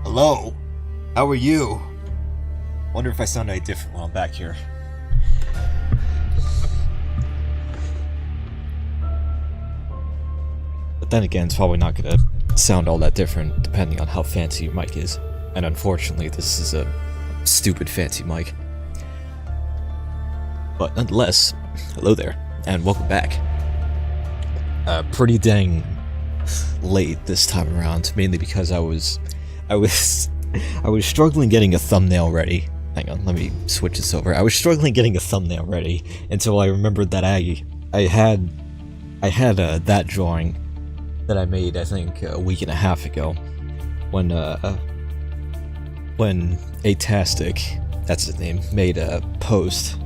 Hello? How are you? Wonder if I sound any different while I'm back here. But then again, it's probably not gonna sound all that different depending on how fancy your mic is. And unfortunately, this is a stupid fancy mic. But nonetheless, hello there, and welcome back. Pretty dang late this time around, mainly because I was struggling getting a thumbnail ready. Hang on, let me switch this over. I was struggling getting a thumbnail ready until I remembered that I had that drawing that I made, I think, a week and a half ago, when Atastic, that's his name, made a post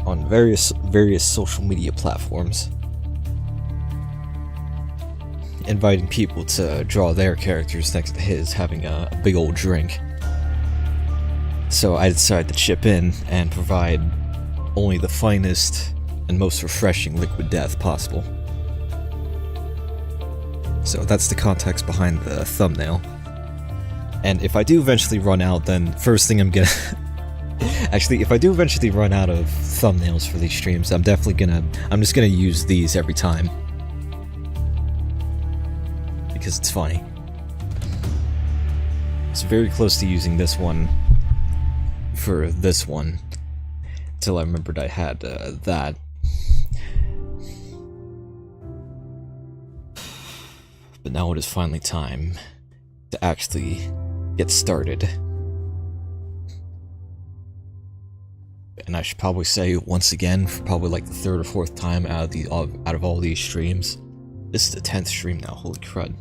on various social media platforms inviting people to draw their characters next to his having a big old drink. So I decided to chip in and provide only the finest and most refreshing liquid death possible. So that's the context behind the thumbnail. And if I do eventually run out, then first thing I'm gonna... Actually, if I do eventually run out of thumbnails for these streams, I'm just gonna use these every time. Because it's funny. It's very close to using this one for this one, until I remembered I had that. But now it is finally time to actually get started. And I should probably say once again, for probably like the third or fourth time out of all these streams, this is the 10th stream now, holy crud.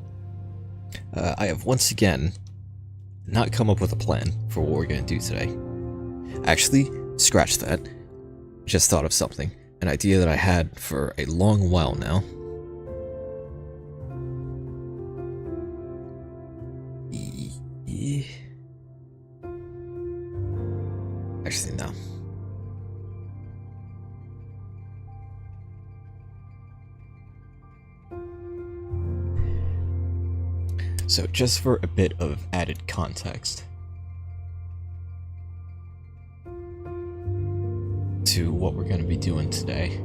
I have once again not come up with a plan for what we're gonna do today. Actually, scratch that. Just thought of something. An idea that I had for a long while now. Actually, no. So, just for a bit of added context to what we're going to be doing today.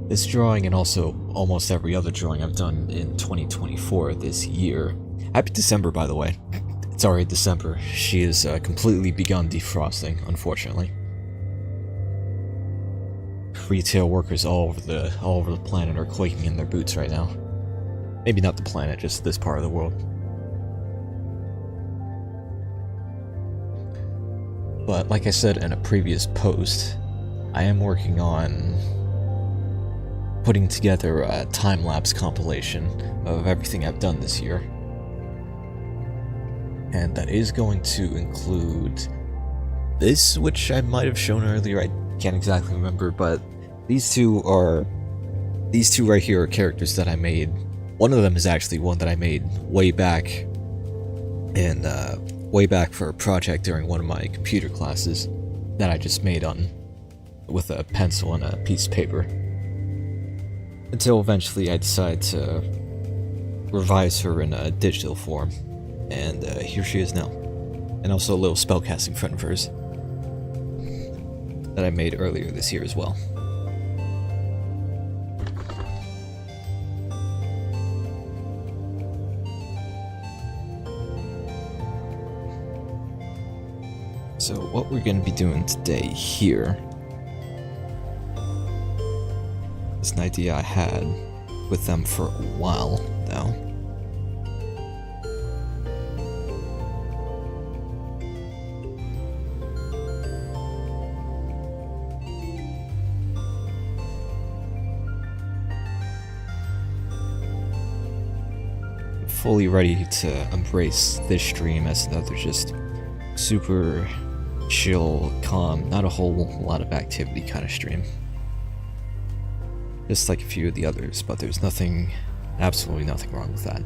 This drawing, and also almost every other drawing I've done in 2024 this year. Happy December, by the way. It's already December. She has completely begun defrosting, unfortunately. Retail workers all over the planet are quaking in their boots right now. Maybe not the planet, just this part of the world. But like I said in a previous post, I am working on putting together a time-lapse compilation of everything I've done this year. And that is going to include this, which I might have shown earlier, I can't exactly remember, but these two right here are characters that I made. One of them is actually one that I made way back for a project during one of my computer classes that I just made with a pencil and a piece of paper. Until eventually I decided to revise her in a digital form, and here she is now. And also a little spellcasting friend of hers that I made earlier this year as well. So what we're going to be doing today here is an idea I had with them for a while now. Fully ready to embrace this stream as another just super chill, calm, not a whole lot of activity kind of stream. Just like a few of the others, but there's absolutely nothing wrong with that.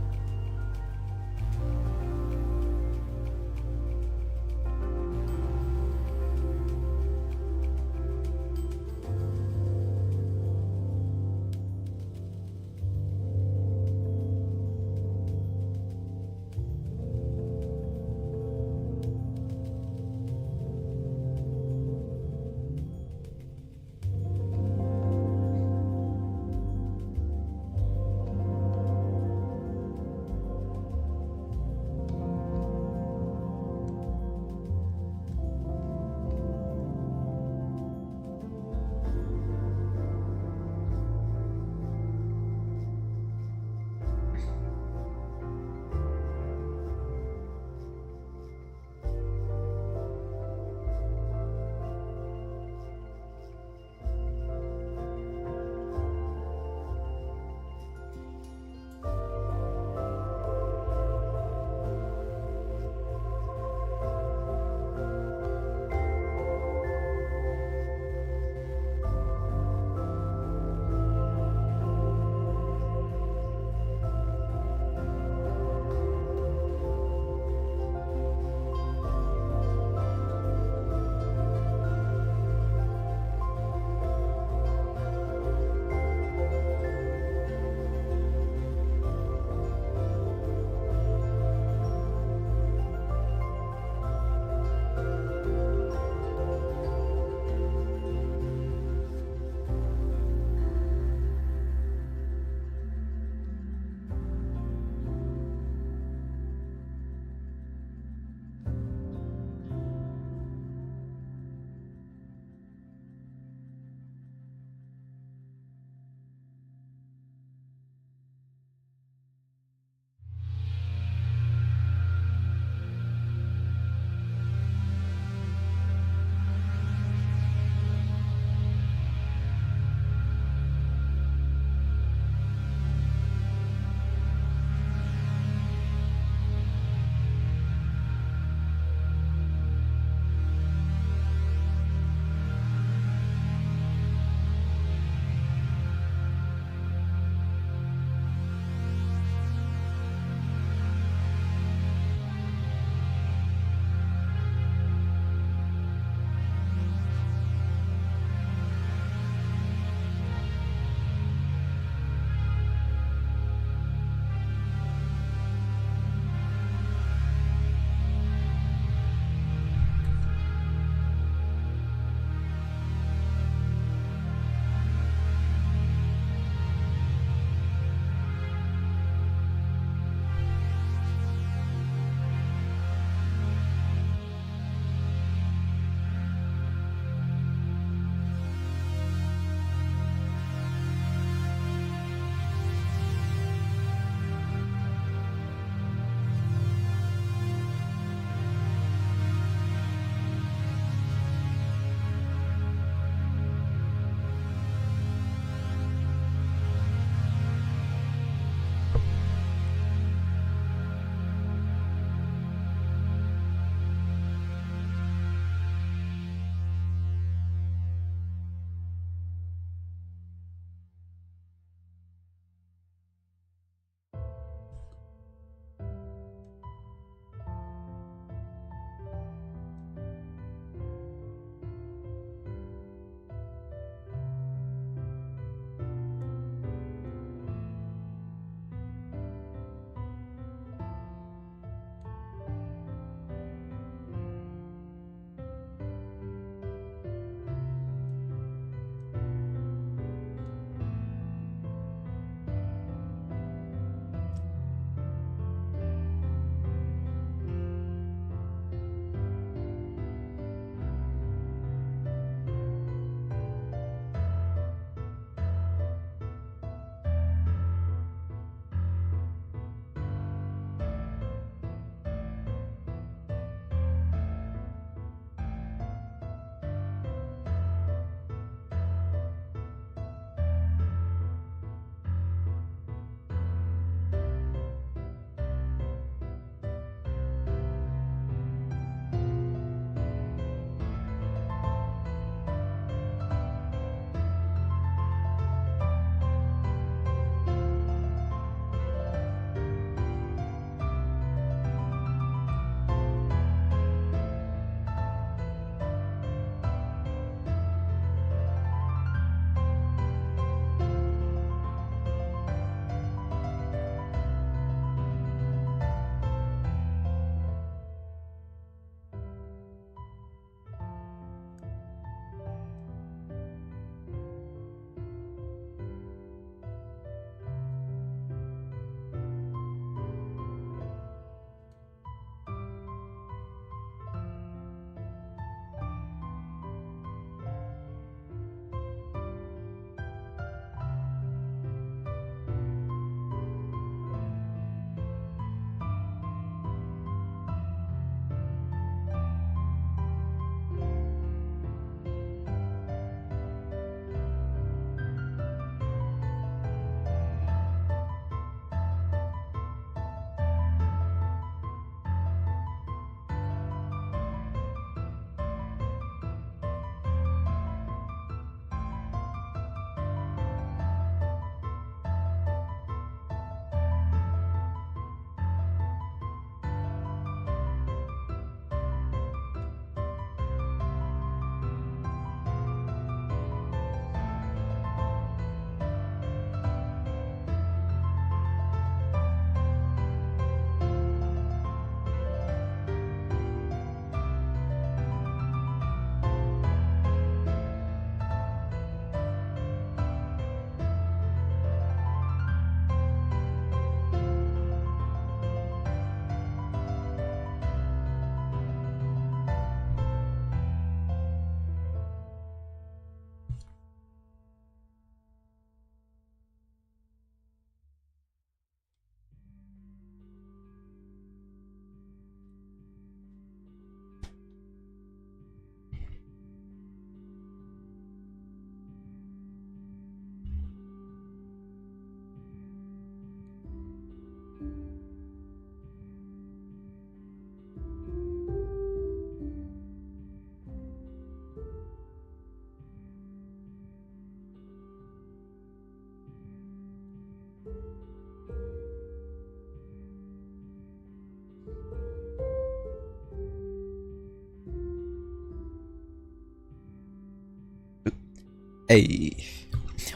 Hey,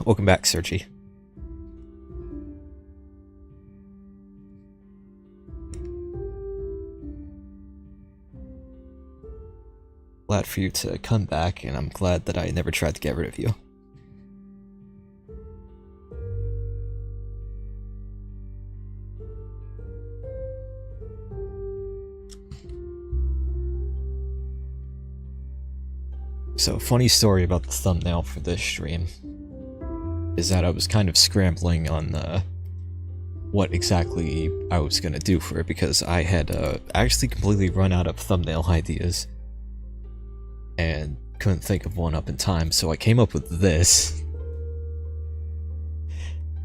welcome back, Sergi. Glad for you to come back, and I'm glad that I never tried to get rid of you. So, funny story about the thumbnail for this stream is that I was kind of scrambling on what exactly I was gonna do for it, because I had actually completely run out of thumbnail ideas and couldn't think of one up in time, so I came up with this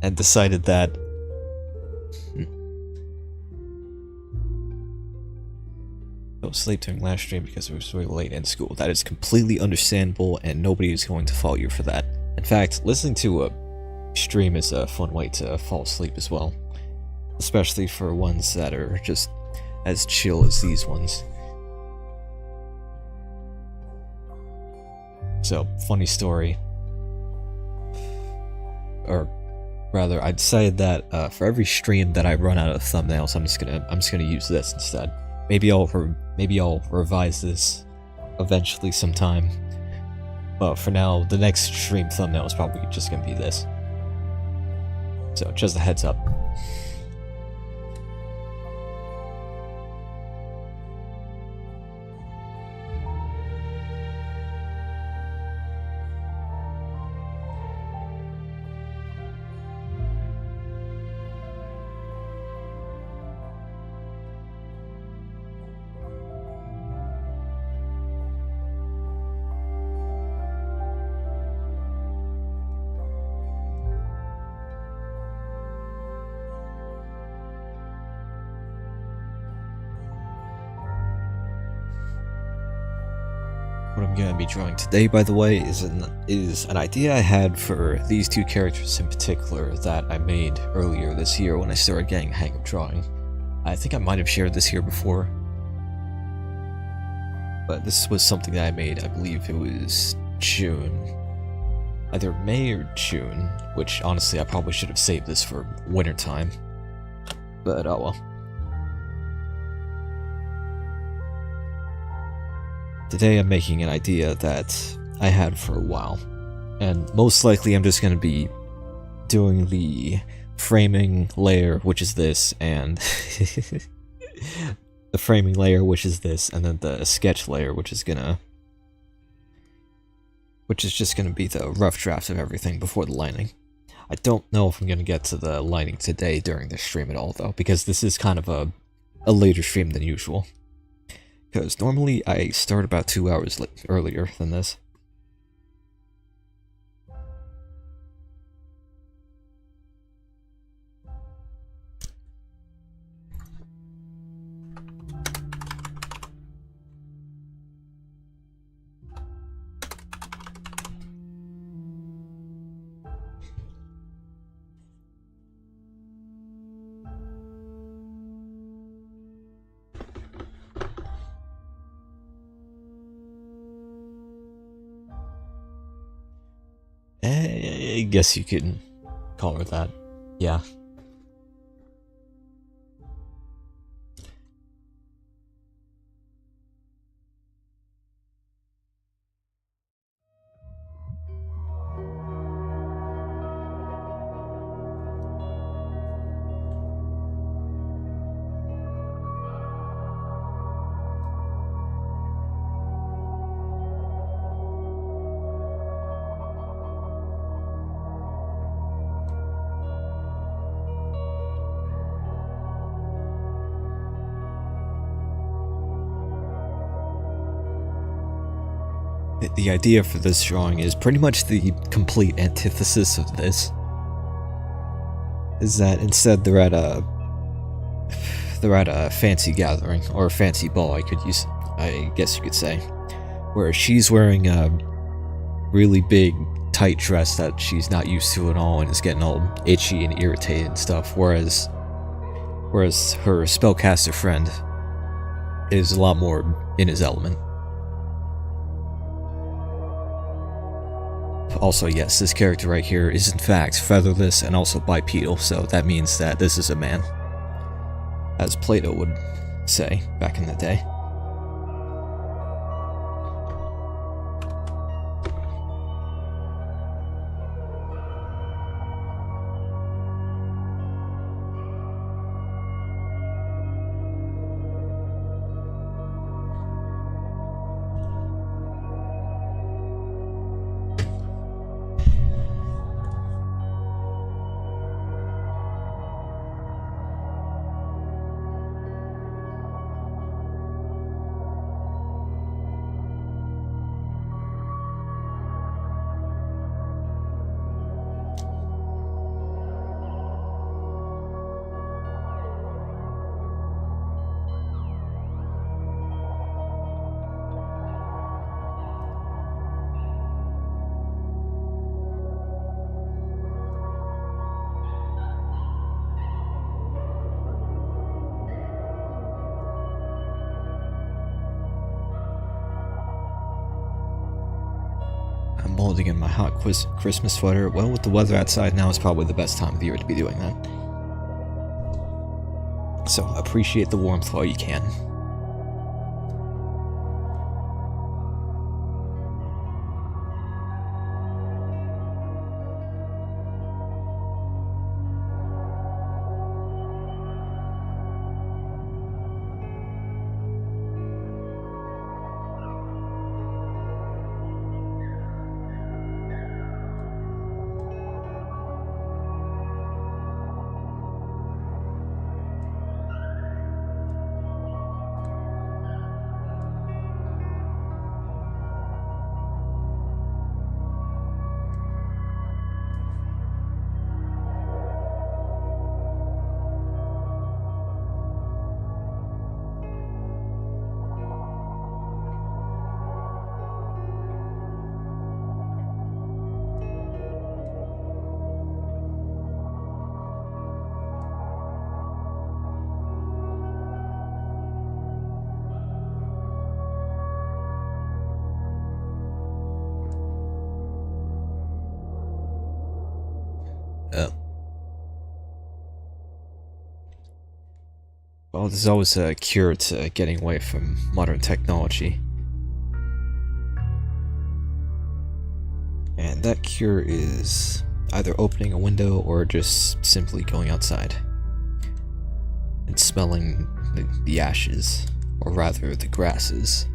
and decided that I was asleep during last stream because it was really late in school. That is completely understandable, and nobody is going to fault you for that. In fact, listening to a stream is a fun way to fall asleep as well, especially for ones that are just as chill as these ones. So, funny story. Or rather, I decided that for every stream that I run out of thumbnails, I'm just gonna use this instead. Maybe I'll revise this eventually sometime. But for now, the next stream thumbnail is probably just gonna be this. So, just a heads up. What I'm going to be drawing today, by the way, is an idea I had for these two characters in particular that I made earlier this year when I started getting the hang of drawing. I think I might have shared this here before, but this was something that I made, I believe it was June. Either May or June, which honestly I probably should have saved this for wintertime. But oh well. Today I'm making an idea that I had for a while, and most likely I'm just going to be doing the framing layer, which is this, and the framing layer, which is this, and then the sketch layer, which is just gonna be the rough draft of everything before the lining. I don't know if I'm gonna get to the lining today during the stream at all, though, because this is kind of a later stream than usual. Because normally I start about 2 hours earlier than this. I guess you can call her that. Yeah. The idea for this drawing is pretty much the complete antithesis of this. Is that instead they're at a fancy gathering, or a fancy ball, I guess you could say, where she's wearing a really big tight dress that she's not used to at all and is getting all itchy and irritated and stuff, whereas her spellcaster friend is a lot more in his element. Also, yes, this character right here is in fact featherless and also bipedal, so that means that this is a man, as Plato would say back in the day. I'm molding in my hot Christmas sweater. Well, with the weather outside now, is probably the best time of year to be doing that. So appreciate the warmth while you can. Well, there's always a cure to getting away from modern technology. And that cure is either opening a window or just simply going outside and smelling the ashes, or rather the grasses.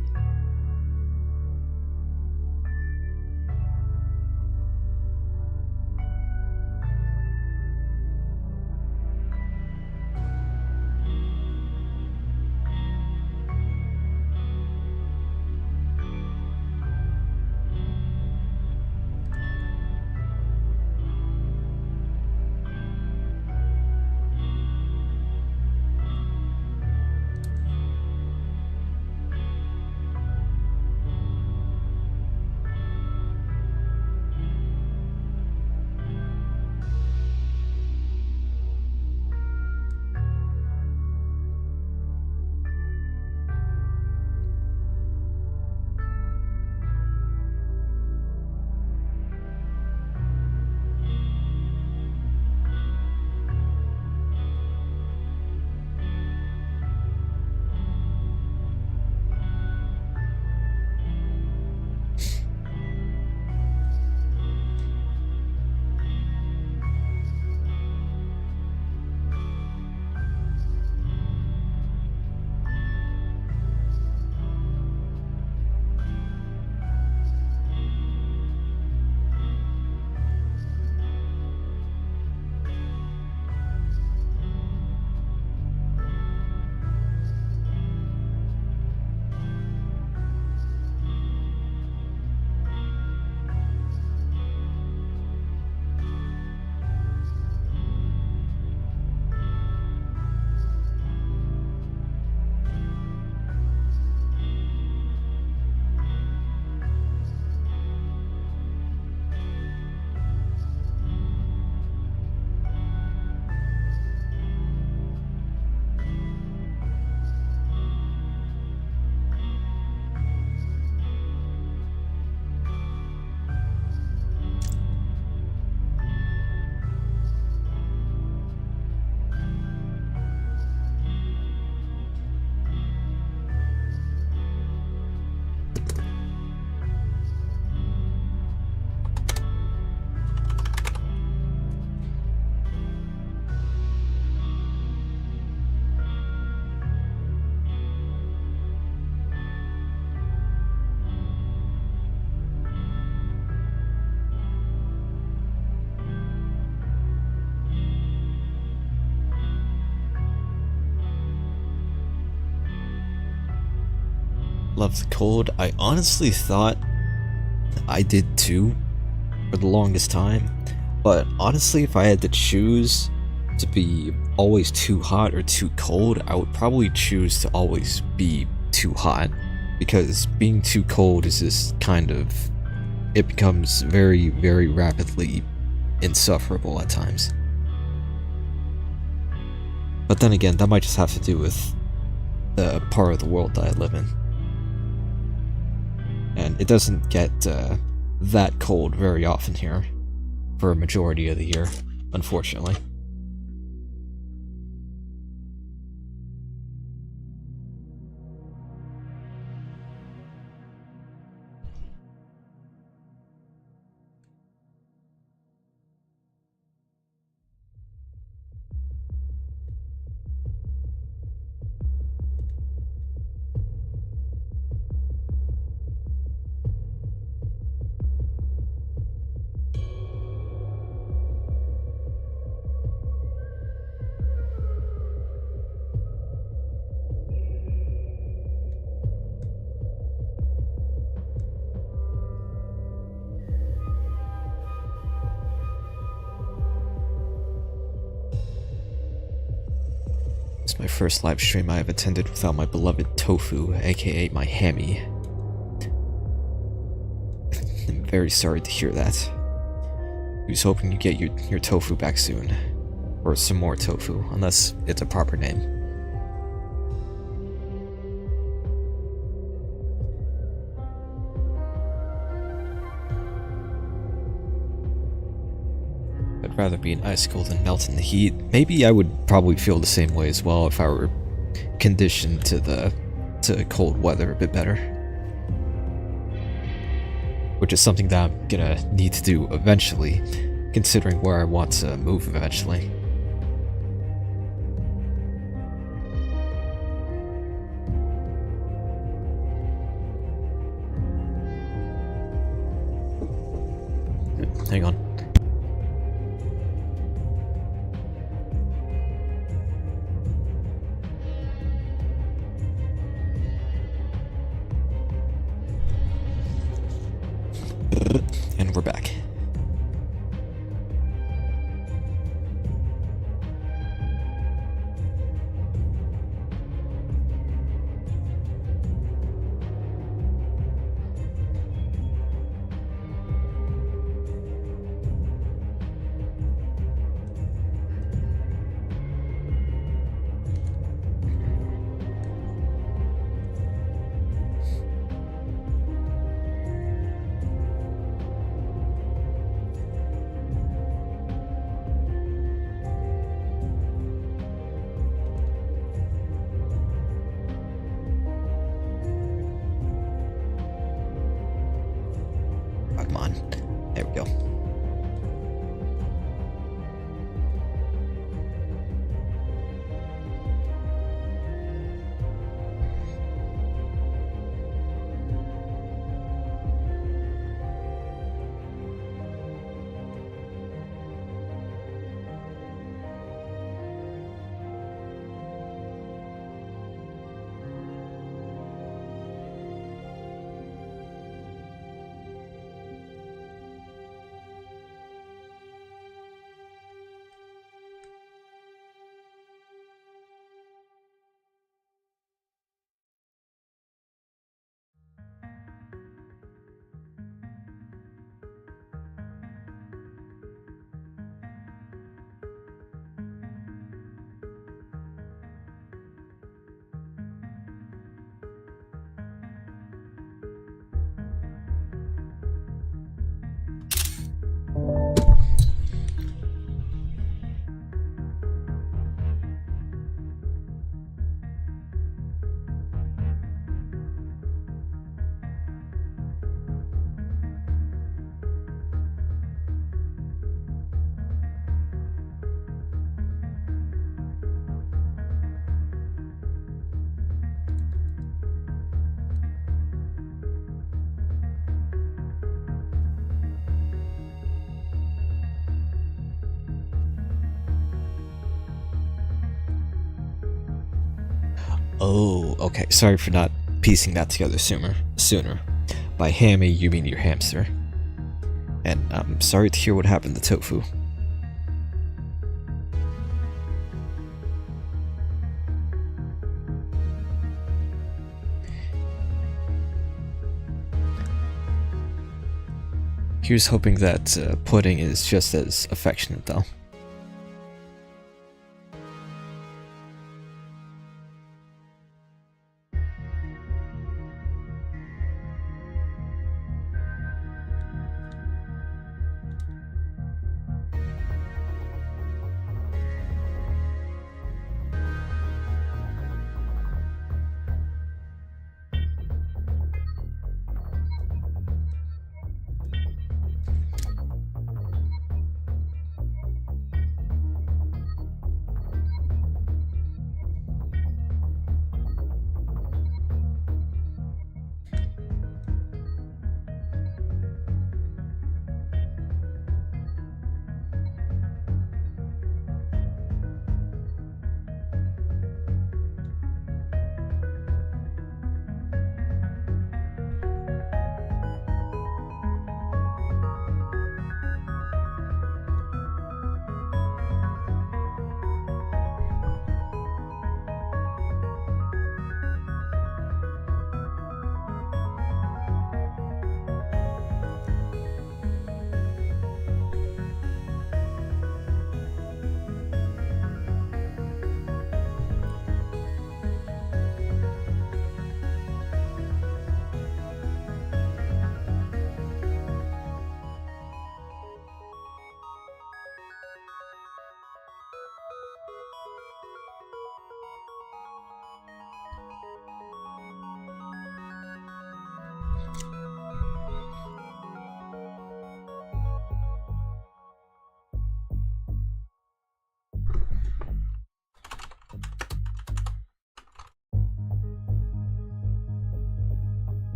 love the cold. I honestly thought I did too for the longest time, but honestly, if I had to choose to be always too hot or too cold, I would probably choose to always be too hot, because being too cold is just kind of, it becomes very, very rapidly insufferable at times. But then again, that might just have to do with the part of the world that I live in. And it doesn't get that cold very often here for a majority of the year, unfortunately. It's my first live stream I have attended without my beloved Tofu, aka my hammy. I'm very sorry to hear that. He was hoping you get your tofu back soon. Or some more tofu, unless it's a proper name. I'd rather be an icicle than melt in the heat. Maybe I would probably feel the same way as well if I were conditioned to cold weather a bit better. Which is something that I'm gonna need to do eventually, considering where I want to move eventually. Hang on. And we're back. Come on. There we go. Oh, okay. Sorry for not piecing that together sooner. By hammy, you mean your hamster. And I'm sorry to hear what happened to Tofu. Here's hoping that Pudding is just as affectionate, though.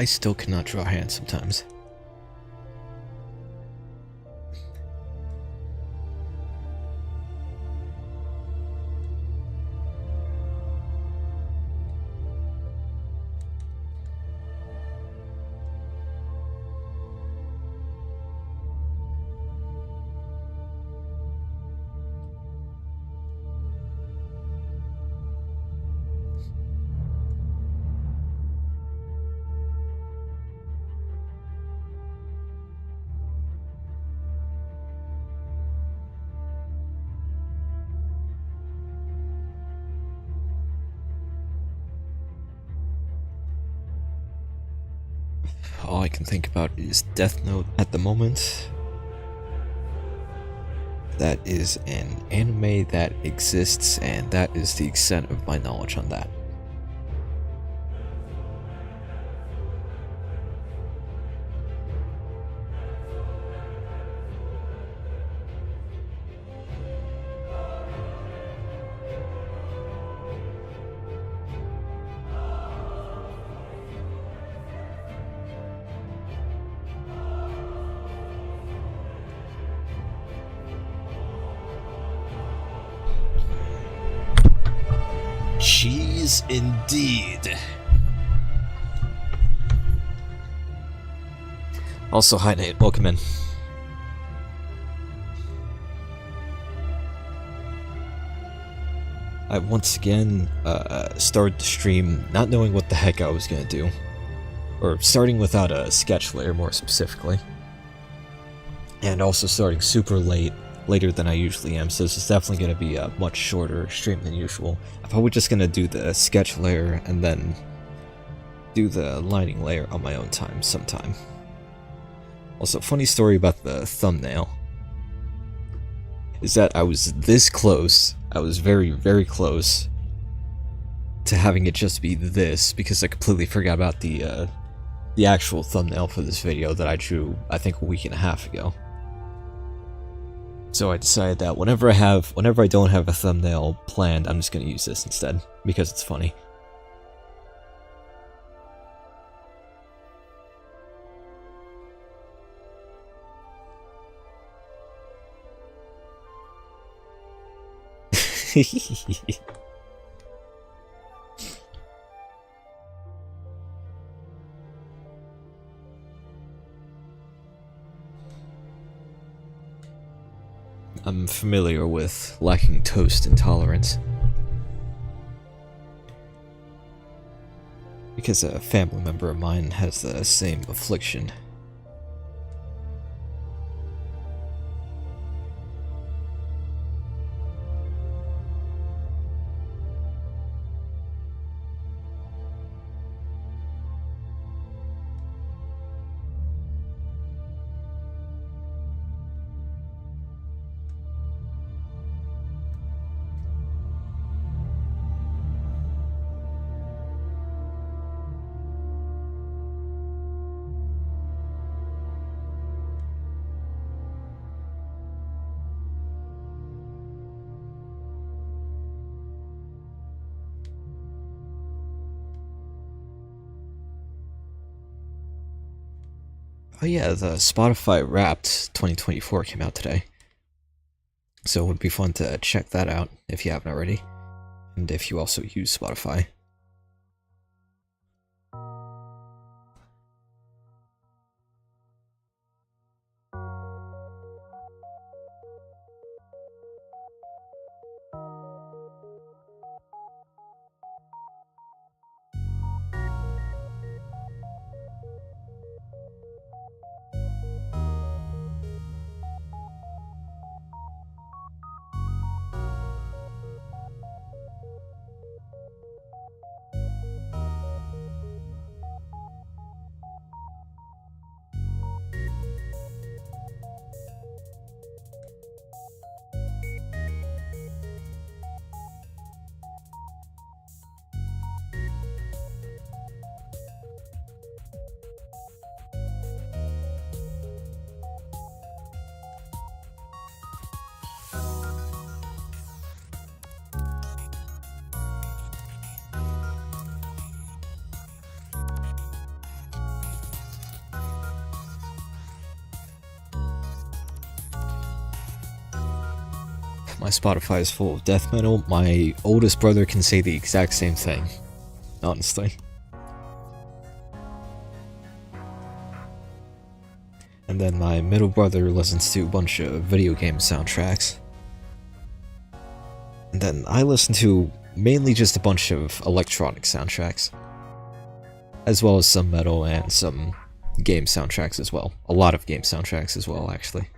I still cannot draw hands sometimes. All I can think about is Death Note at the moment. That is an anime that exists, and that is the extent of my knowledge on that. Cheese indeed. Also, hi Nate, welcome in. I once again started the stream not knowing what the heck I was gonna do. Or starting without a sketch layer more specifically. And also starting super late, later than I usually am, so this is definitely going to be a much shorter stream than usual. I'm probably just going to do the sketch layer and then do the lining layer on my own time sometime. Also, funny story about the thumbnail is that I was this close, I was very, very close to having it just be this, because I completely forgot about the actual thumbnail for this video that I drew, I think, a week and a half ago. So I decided that whenever I don't have a thumbnail planned, I'm just gonna use this instead, because it's funny. I'm familiar with lacking toast intolerance, because a family member of mine has the same affliction. Oh yeah, the Spotify Wrapped 2024 came out today. So it would be fun to check that out if you haven't already. And if you also use Spotify. my Spotify is full of death metal. My oldest brother can say the exact same thing, honestly. And then my middle brother listens to a bunch of video game soundtracks. And then I listen to mainly just a bunch of electronic soundtracks, as well as some metal and some game soundtracks as well. A lot of game soundtracks as well, actually.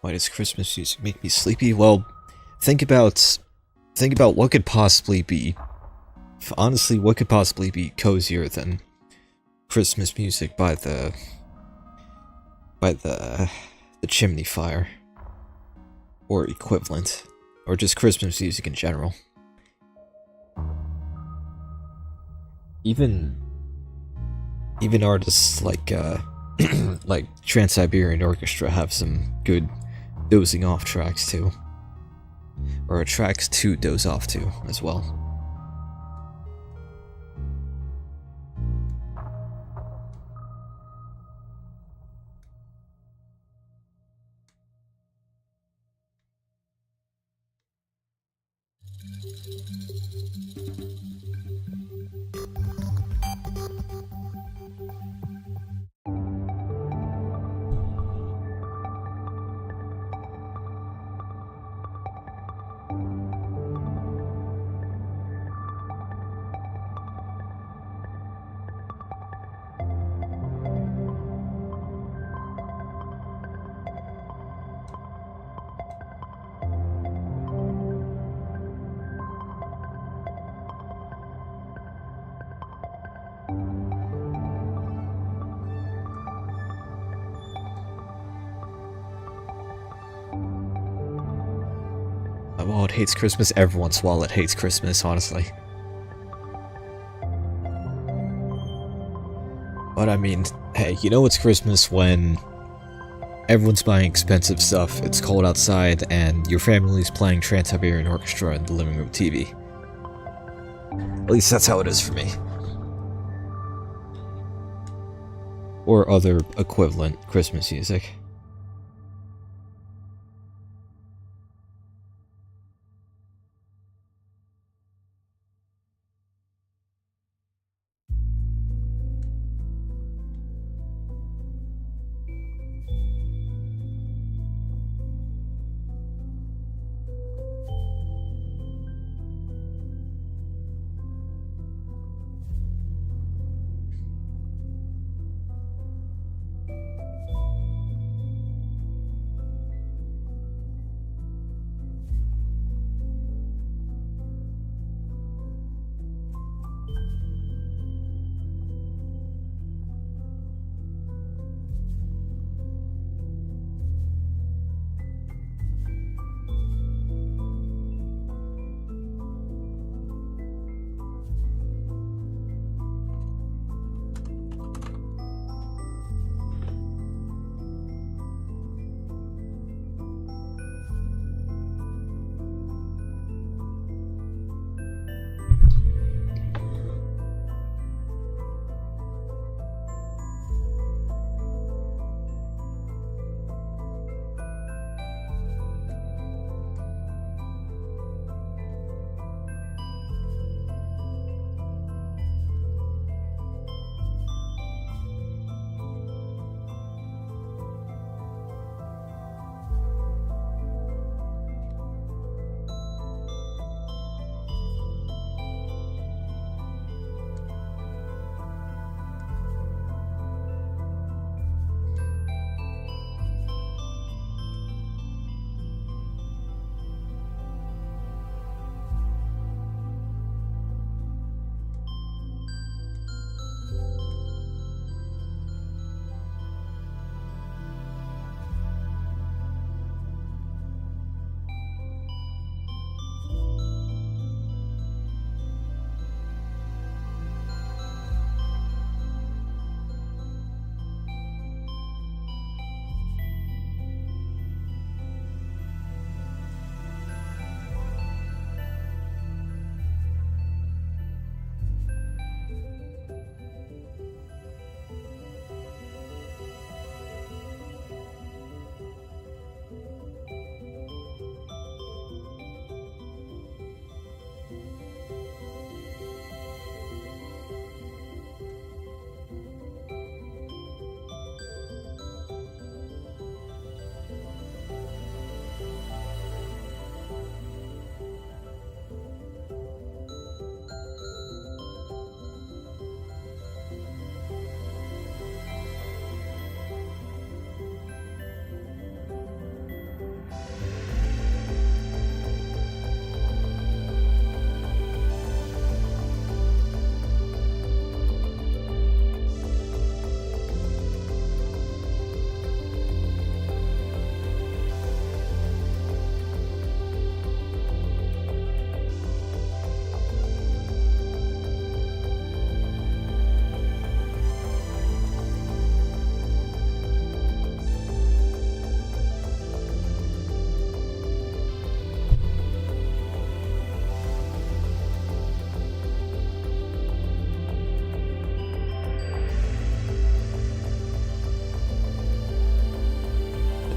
Why does Christmas music make me sleepy? Well, think about what could possibly be, honestly, what could possibly be cozier than Christmas music by the chimney fire, or equivalent, or just Christmas music in general. Even artists like like Trans-Siberian Orchestra have some good dozing off tracks too, or tracks to doze off to as well. Wallet hates Christmas. Everyone's wallet hates Christmas, honestly. But I mean, hey, you know it's Christmas when everyone's buying expensive stuff, it's cold outside, and your family's playing Trans-Siberian Orchestra in the living room TV. At least that's how it is for me. Or other equivalent Christmas music.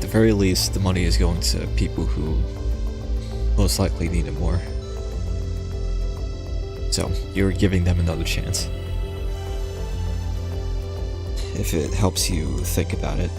the very least, the money is going to people who most likely need it more. So, you're giving them another chance. If it helps you think about it.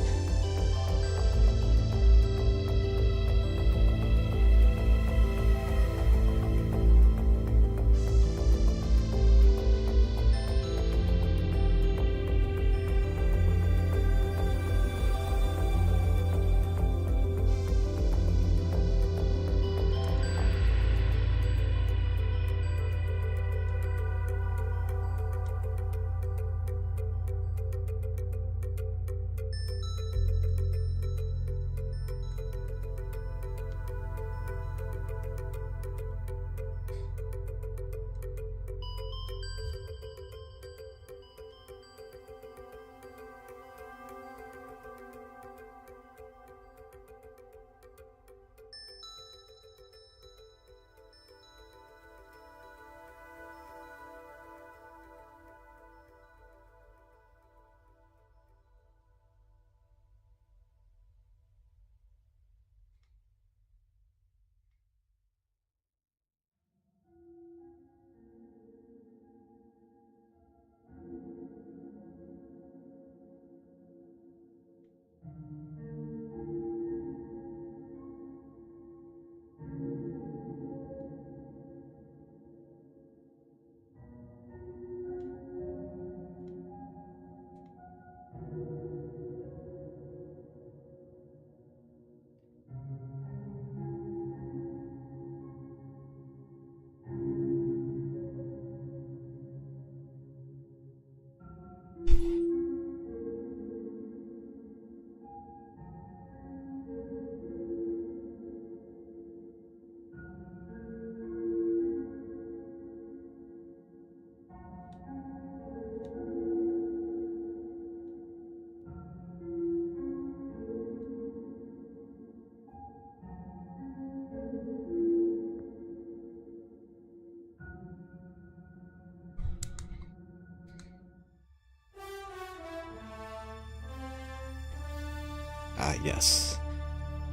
Ah, yes.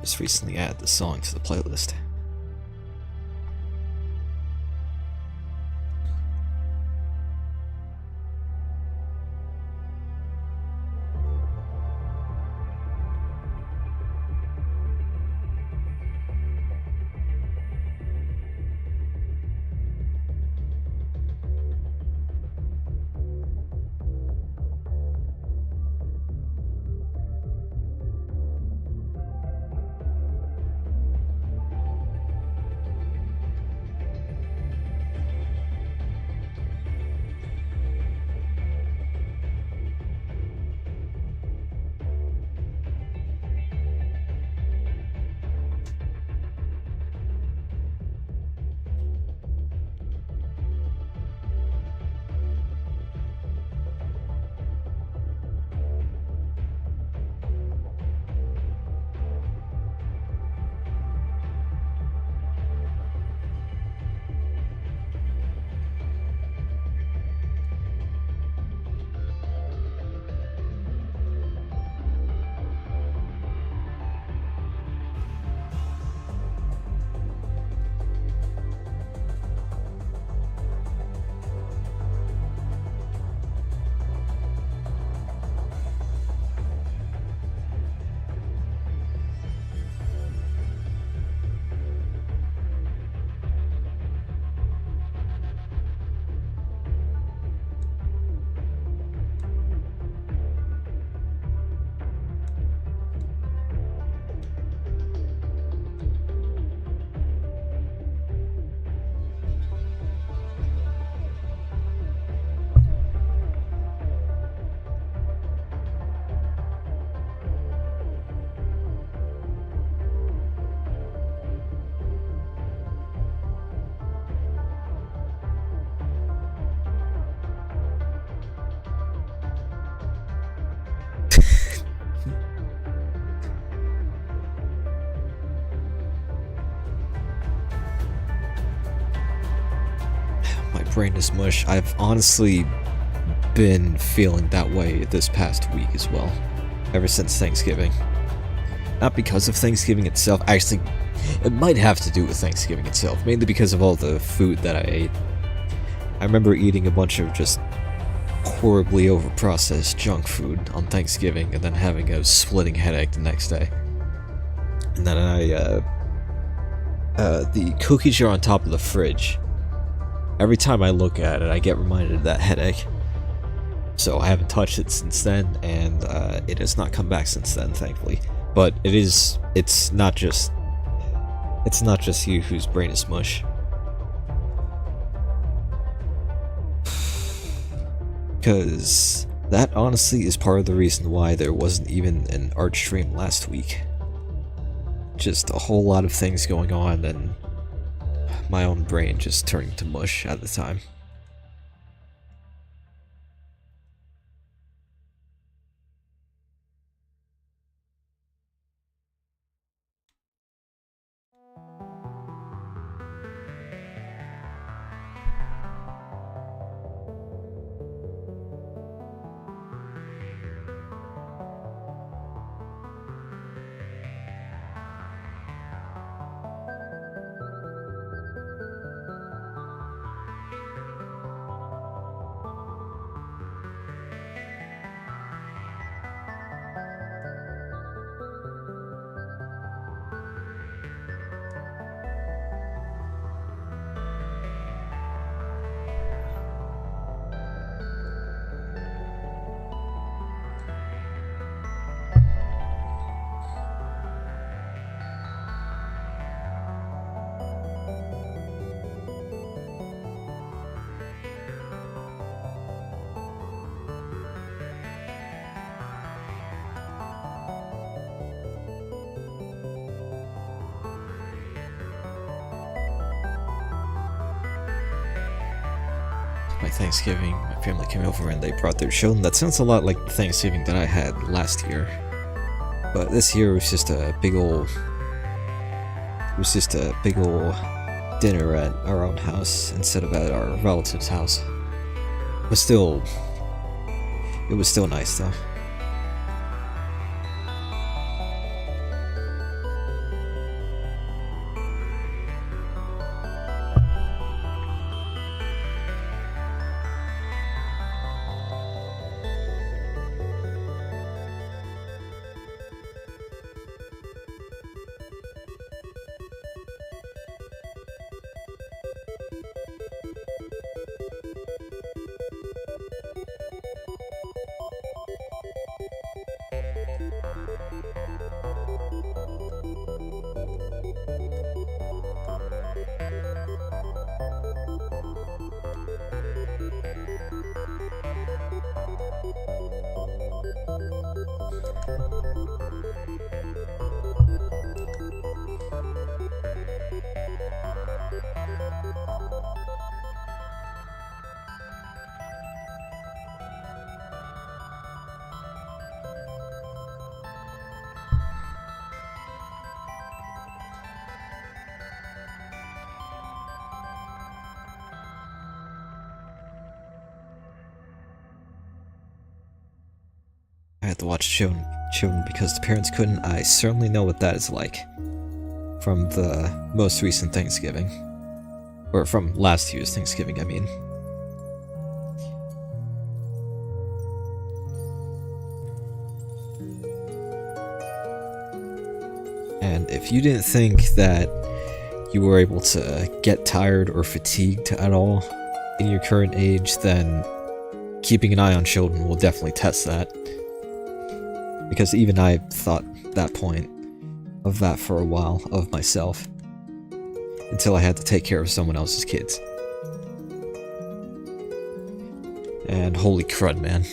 Just recently added the song to the playlist. Brain is mush. I've honestly been feeling that way this past week as well, ever since Thanksgiving. Not because of Thanksgiving itself. Actually, it might have to do with Thanksgiving itself, mainly because of all the food that I ate. I remember eating a bunch of just horribly overprocessed junk food on Thanksgiving and then having a splitting headache the next day. And then the cookies are on top of the fridge. Every time I look at it, I get reminded of that headache. So I haven't touched it since then, and it has not come back since then, thankfully. But it's not just you whose brain is mush. Because that honestly is part of the reason why there wasn't even an art stream last week. Just a whole lot of things going on and my own brain just turning to mush at the time. My Thanksgiving, my family came over and they brought their children. That sounds a lot like the Thanksgiving that I had last year. But this year was just a big ol' dinner at our own house instead of at our relative's house. It was still nice though. I had to watch children because the parents couldn't. I certainly know what that is like. From the most recent Thanksgiving. Or from last year's Thanksgiving, I mean. And if you didn't think that you were able to get tired or fatigued at all in your current age, then keeping an eye on children will definitely test that. Because even I thought that point of that for a while, of myself. Until I had to take care of someone else's kids. And holy crud, man.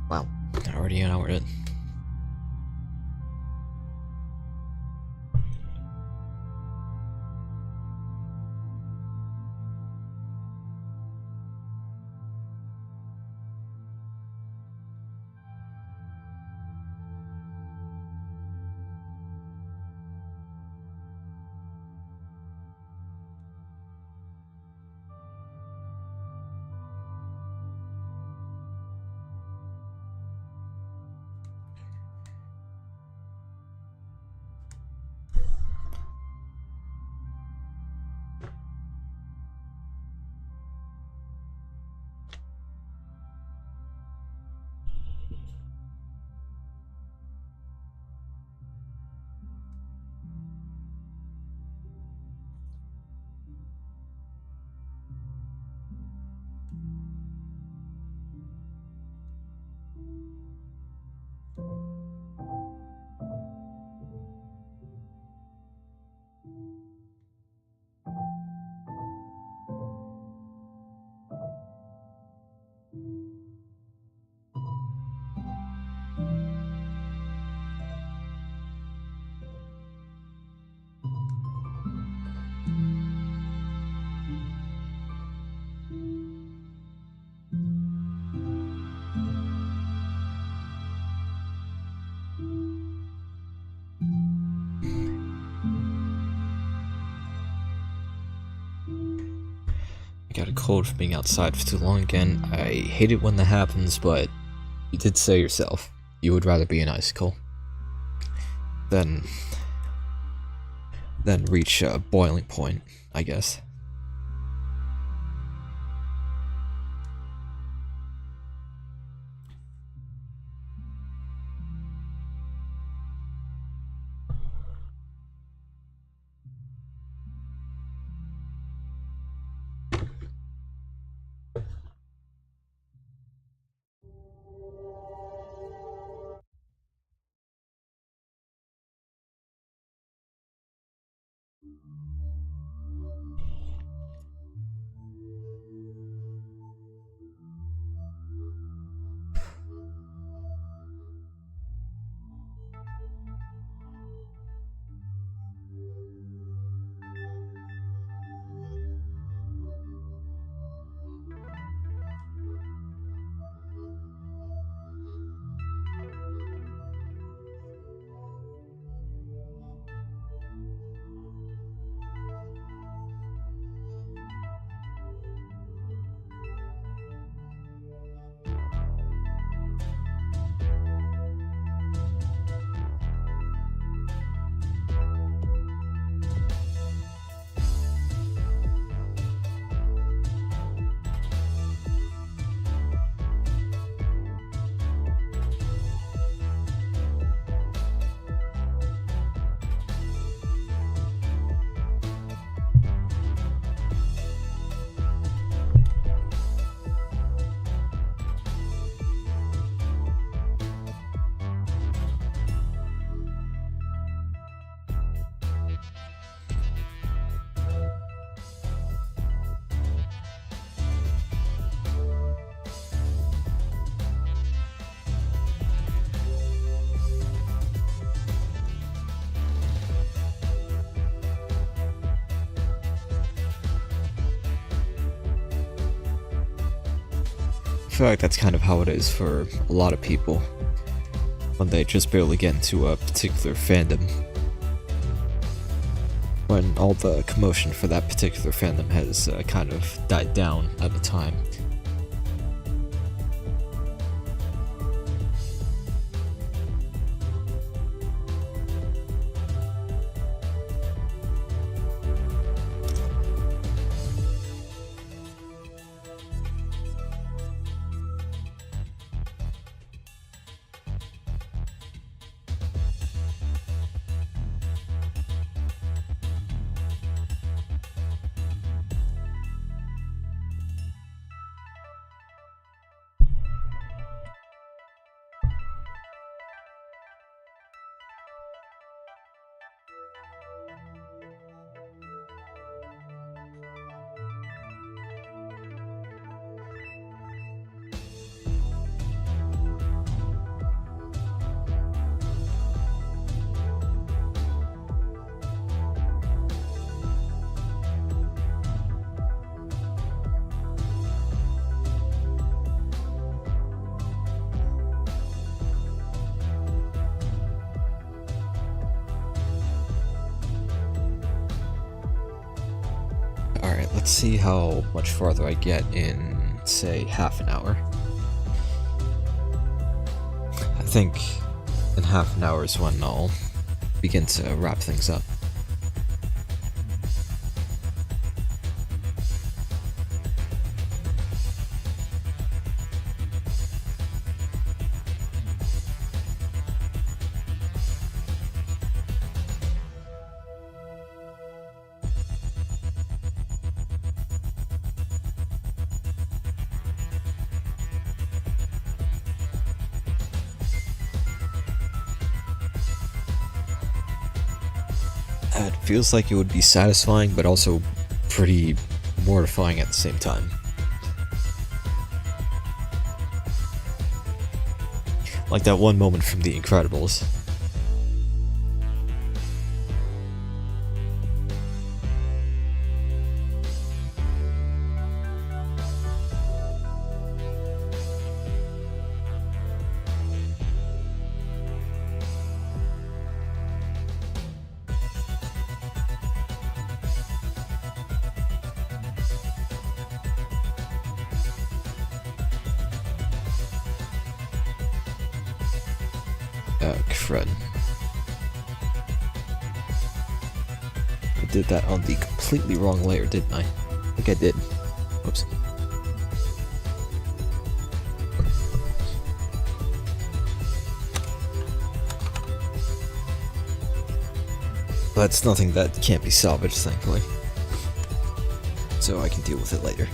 Wow, already an hour in. I got a cold from being outside for too long again. I hate it when that happens, but you did say yourself you would rather be an icicle than reach a boiling point, I guess. feel like that's kind of how it is for a lot of people when they just barely get into a particular fandom. When all the commotion for that particular fandom has kind of died down at the time. Alright, let's see how much farther I get in, say, half an hour. I think in half an hour is when I'll begin to wrap things up. It feels like it would be satisfying, but also pretty mortifying at the same time. Like that one moment from The Incredibles. Crud. I did that on the completely wrong layer, didn't I? I think I did. Whoops. That's nothing that can't be salvaged, thankfully. So I can deal with it later.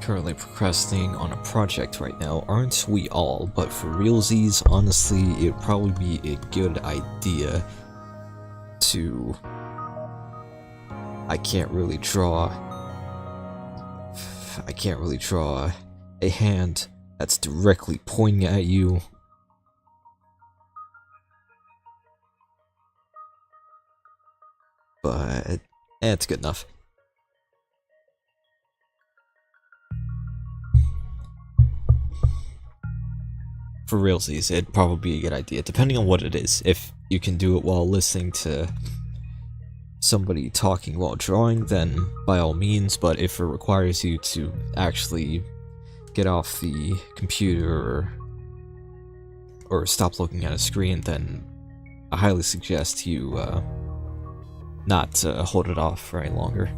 currently procrastinating on a project right now, aren't we all? But for realsies, honestly, it'd probably be a good idea to... I can't really draw a hand that's directly pointing at you. But it's good enough. For realsies, it'd probably be a good idea, depending on what it is. If you can do it while listening to somebody talking while drawing, then by all means, but if it requires you to actually get off the computer or stop looking at a screen, then I highly suggest you not hold it off for any longer.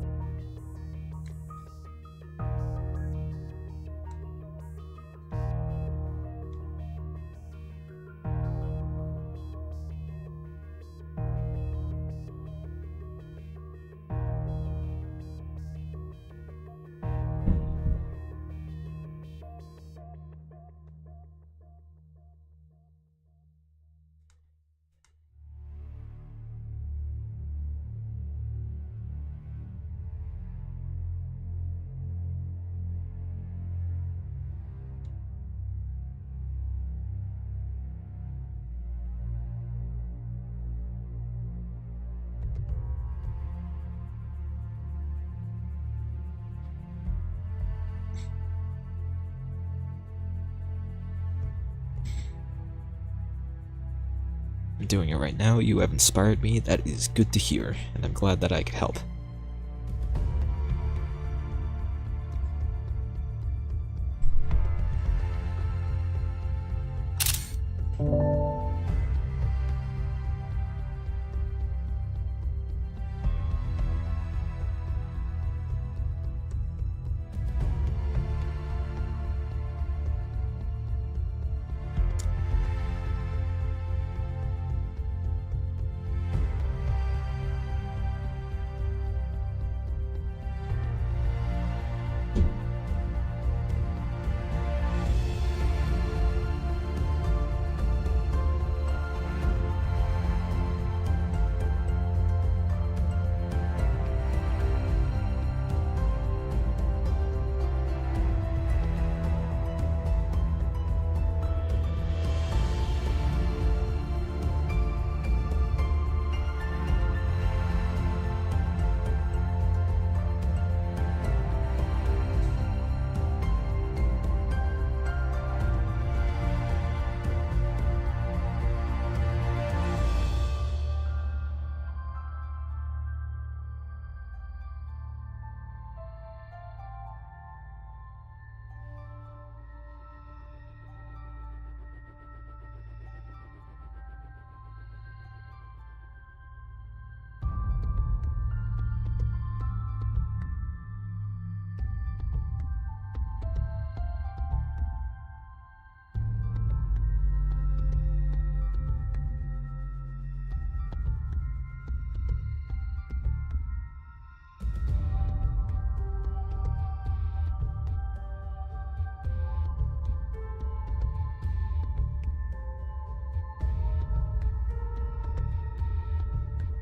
I'm doing it right now. You have inspired me. That is good to hear, and I'm glad that I could help.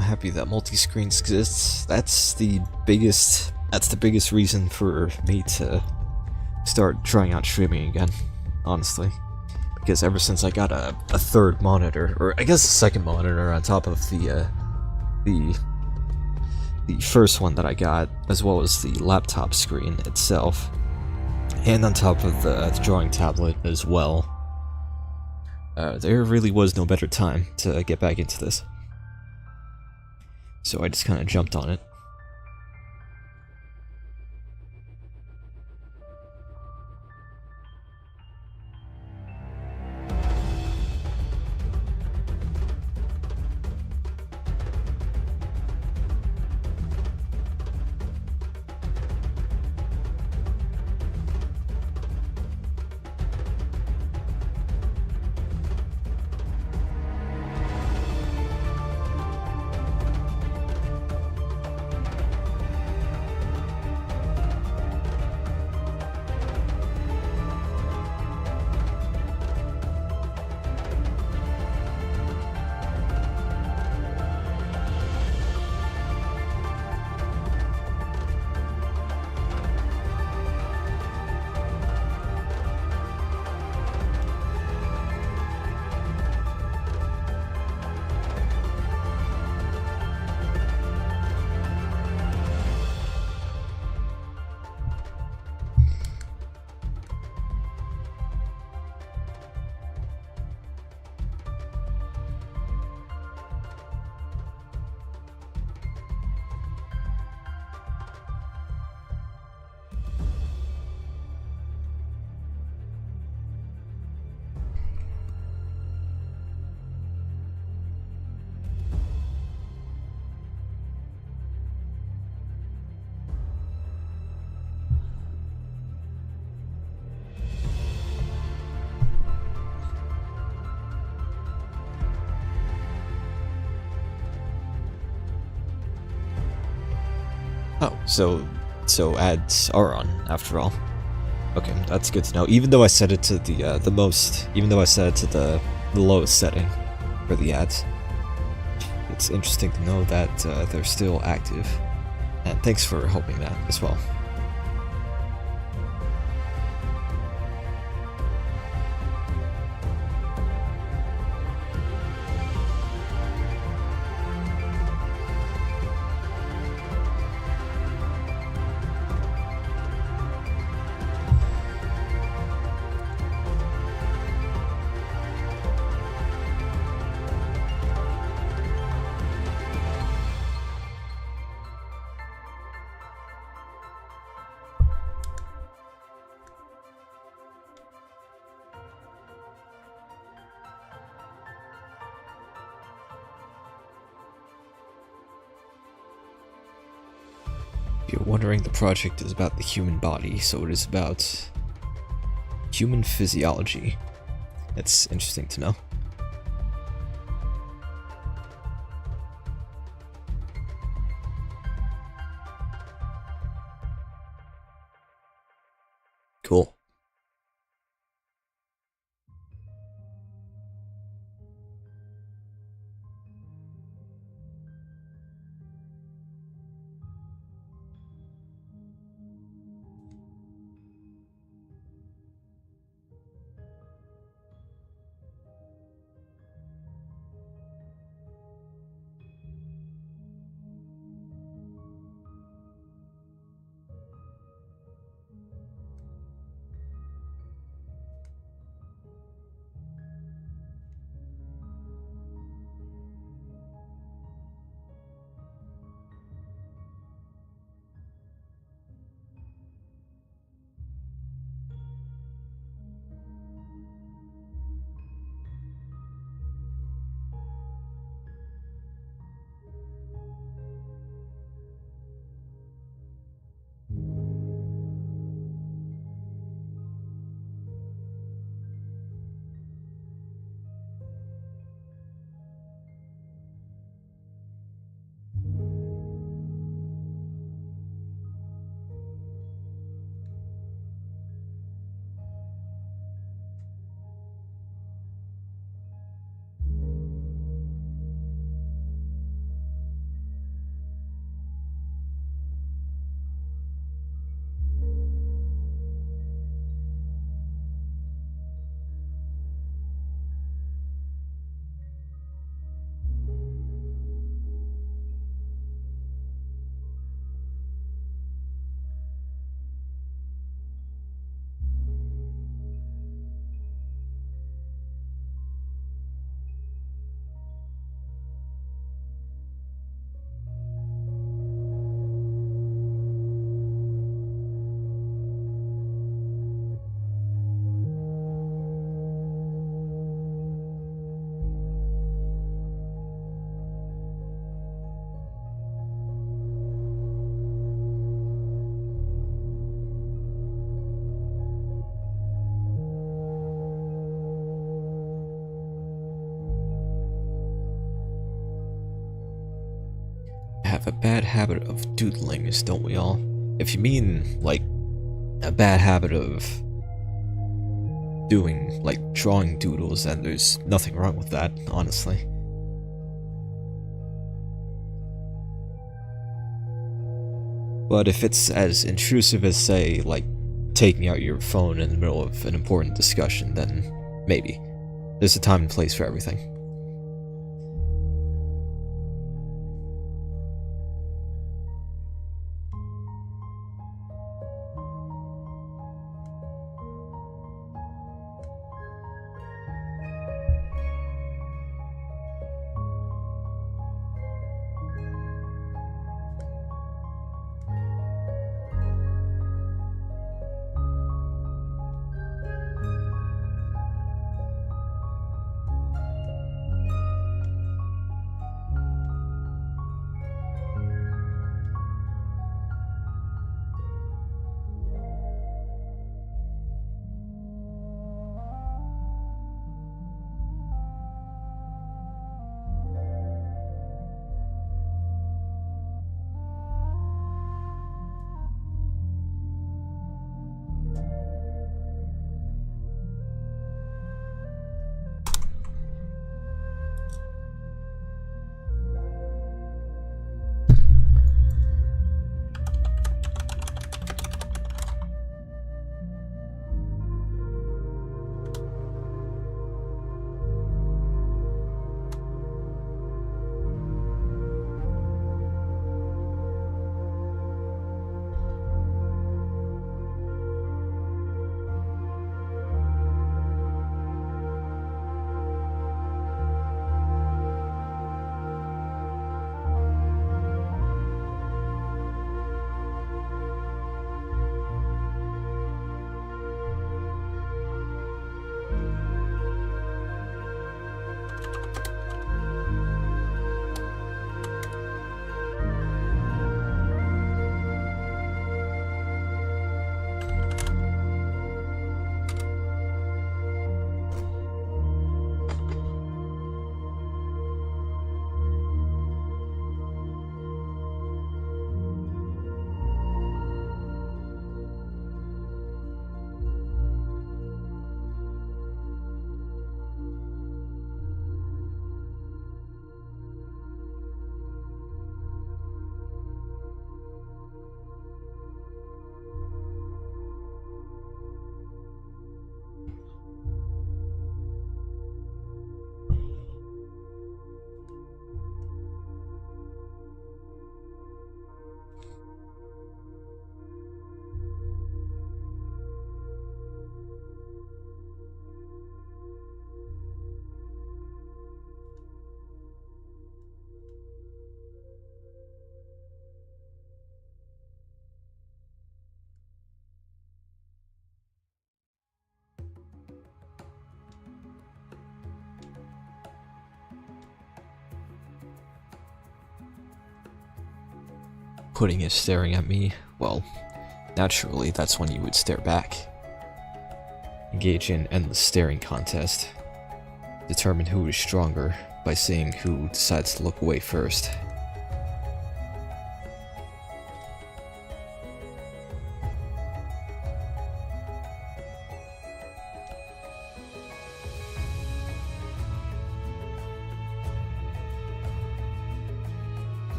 Happy that multi-screen exists. That's the biggest reason for me to start trying out streaming again, honestly. Because ever since I got a third monitor, or I guess a second monitor on top of the first one that I got, as well as the laptop screen itself, and on top of the drawing tablet as well, there really was no better time to get back into this. So I just kind of jumped on it. So ads are on after all. Okay, that's good to know. Even though I set it to the most, even though I set it to the lowest setting for the ads, it's interesting to know that they're still active. And thanks for helping that as well. If you're wondering, the project is about the human body, so it is about human physiology. That's interesting to know. Cool. Have a bad habit of doodling, don't we all? If you mean, like, a bad habit of doing, like, drawing doodles, then there's nothing wrong with that, honestly. But if it's as intrusive as, say, like, taking out your phone in the middle of an important discussion, then maybe. There's a time and place for everything. pudding is staring at me, well, naturally that's when you would stare back. Engage in endless staring contest. Determine who is stronger by seeing who decides to look away first.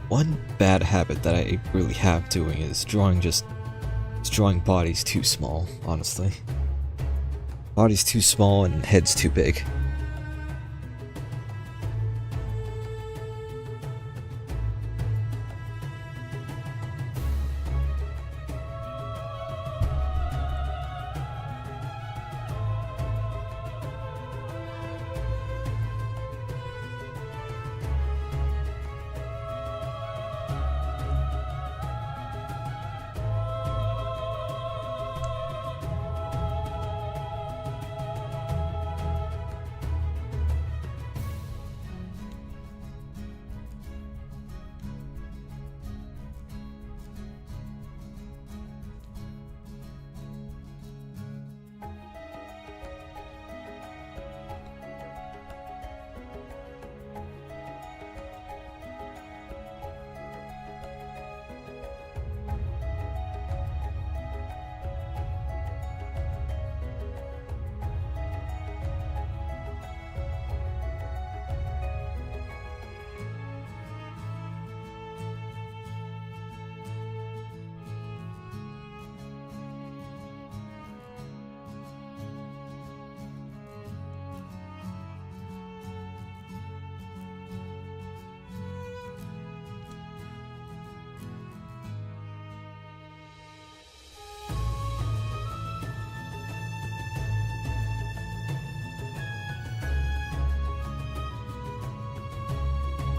One bad habit that I really have doing is drawing bodies too small, honestly. Bodies too small and heads too big.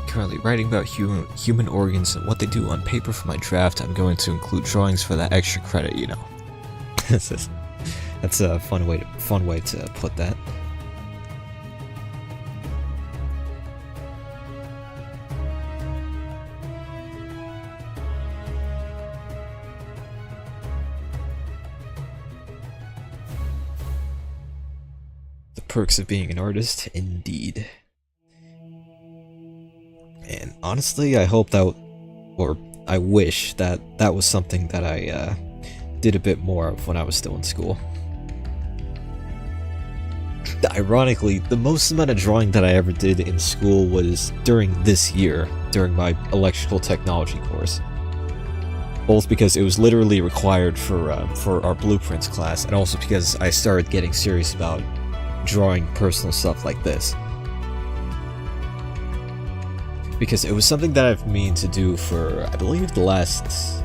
Currently writing about human organs and what they do on paper for my draft. I'm going to include drawings for that extra credit, you know. That's a fun way to put that. The perks of being an artist, indeed. And honestly, I hope that, or I wish that that was something that I did a bit more of when I was still in school. Ironically, the most amount of drawing that I ever did in school was during this year, during my electrical technology course. Both because it was literally required for our blueprints class, and also because I started getting serious about drawing personal stuff like this. Because it was something that I've meant to do for, I believe, the last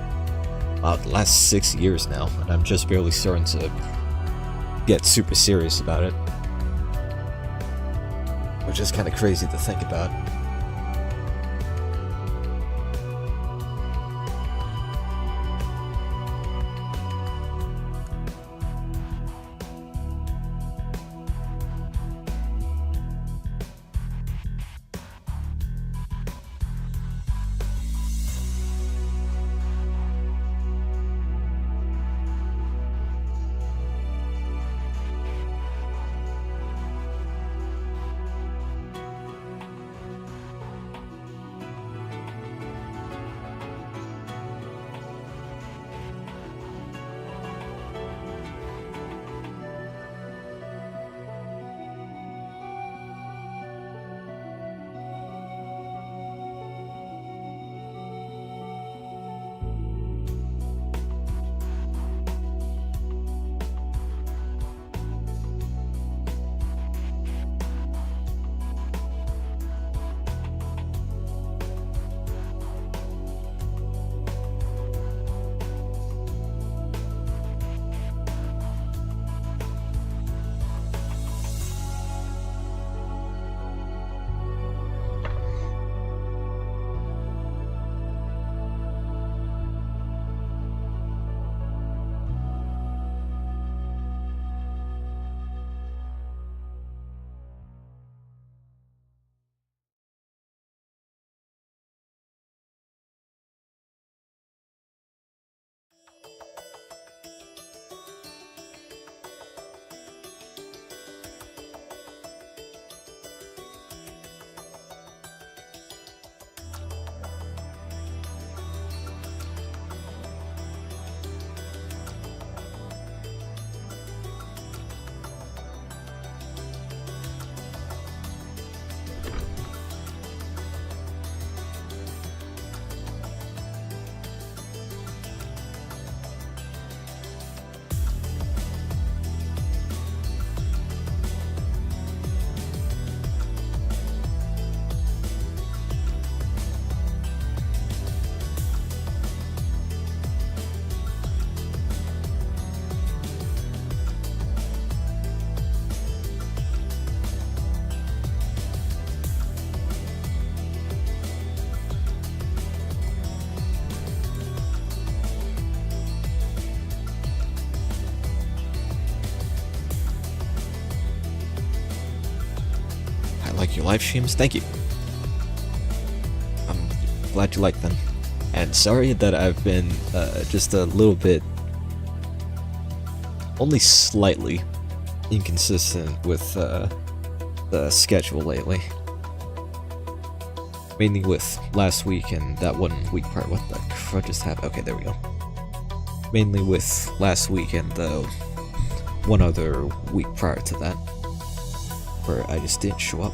6 years now, and I'm just barely starting to get super serious about it. Which is kind of crazy to think about. like your live streams. Thank you. I'm glad you like them. And sorry that I've been just a little bit, only slightly inconsistent with the schedule lately. Mainly with last week and that 1 week part. What the crud just happened? Okay, there we go. Mainly with last week and the one other week prior to that, where I just didn't show up.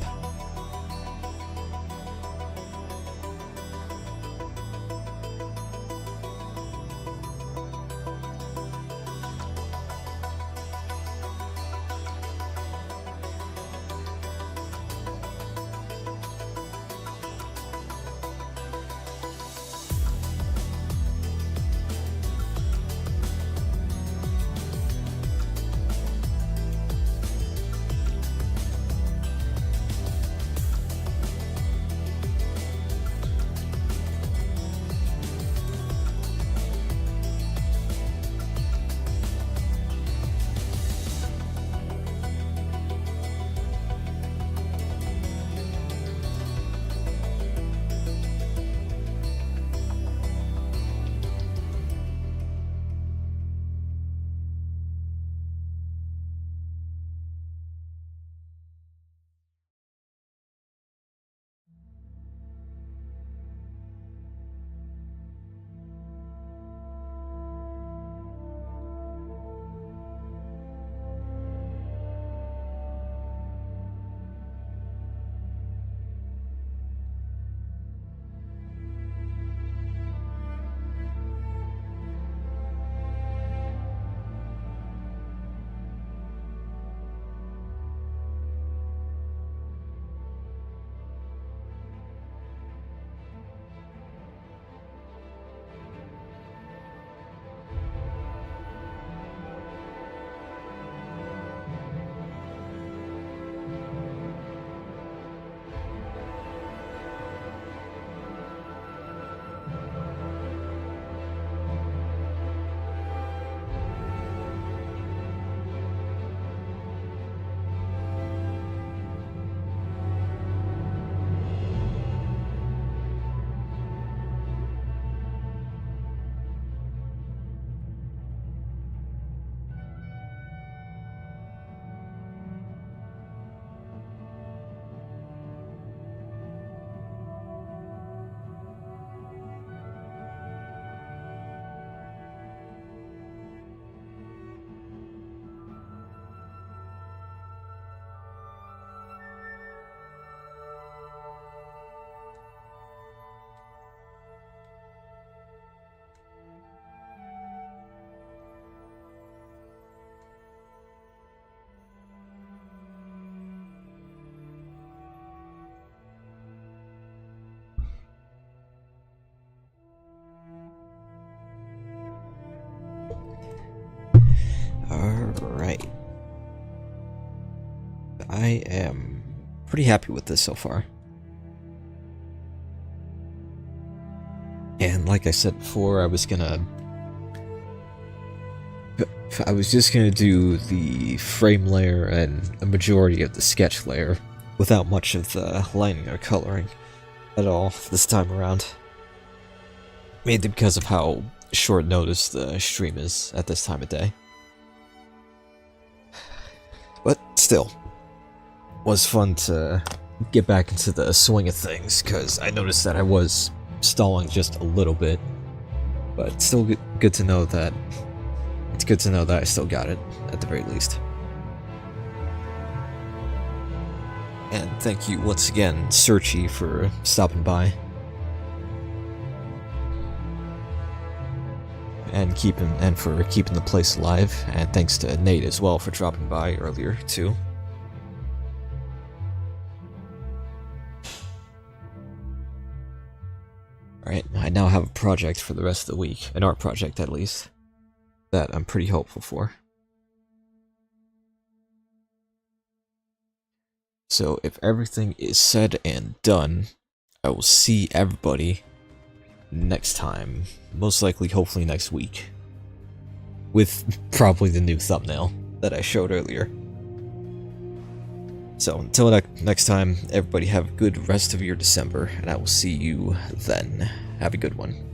Alright. I am pretty happy with this so far. And like I said before, I was just gonna do the frame layer and a majority of the sketch layer without much of the lighting or coloring at all this time around. Mainly because of how short notice the stream is at this time of day. But still, was fun to get back into the swing of things, because I noticed that I was stalling just a little bit, but it's still good to know that I still got it, at the very least. And thank you once again, Searchy, for stopping by. And for keeping the place alive, and thanks to Nate as well for dropping by earlier too. Alright, I now have a project for the rest of the week, an art project at least, that I'm pretty hopeful for. So if everything is said and done, I will see everybody next time, most likely hopefully next week, with probably the new thumbnail that I showed earlier. So until next time, everybody have a good rest of your December, and I will see you then. Have a good one.